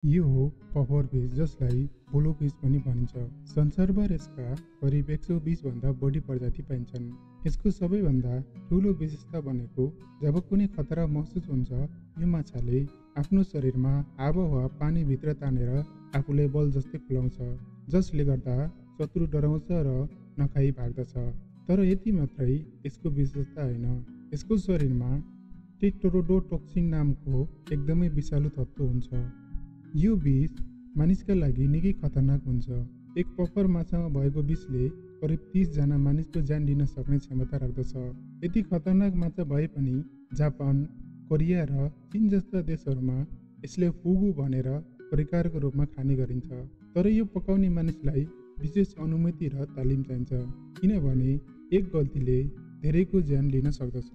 यो हो puffer fees, जसलाई ब्लू फिस पनि भनिन्छ। संसारभर यसका करिब 120 भन्दा बढी प्रजाति पाइन्छन्। यसको सबैभन्दा ठूलो विशेषता भनेको जब कुनै खतरा महसुस हुन्छ, यो माछाले आफ्नो शरीरमा हावाहुवा पानीभित्र तानेर आफूलाई बल जस्तै फुलाउँछ, जसले गर्दा शत्रु डराउँछ र नखाई भाग्दछ। तर यति मात्रै यसको विशेषता होइन, यसको शरीरमा टेट्रोडोटोक्सिन नामको एकदमै विषालु तत्त्व हुन्छ। यो विष मानिसका लागि निकै खतरनाक हुन्छ। एक पफर माछामा भएको विषले करिब 30 जना मानिसको ज्यान लिन सक्ने क्षमता राख्दछ। यति खतरनाक माछा भए पनि जापान, कोरिया र चीन जस्ता देशहरूमा यसले फुगु भनेर परिकारको रूपमा खाने गरिन्छ। तर यो पकाउने मानिसलाई विशेष अनुमति र तालिम चाहिन्छ, किनभने एक गल्तीले धेरैको ज्यान लिन सक्दछ।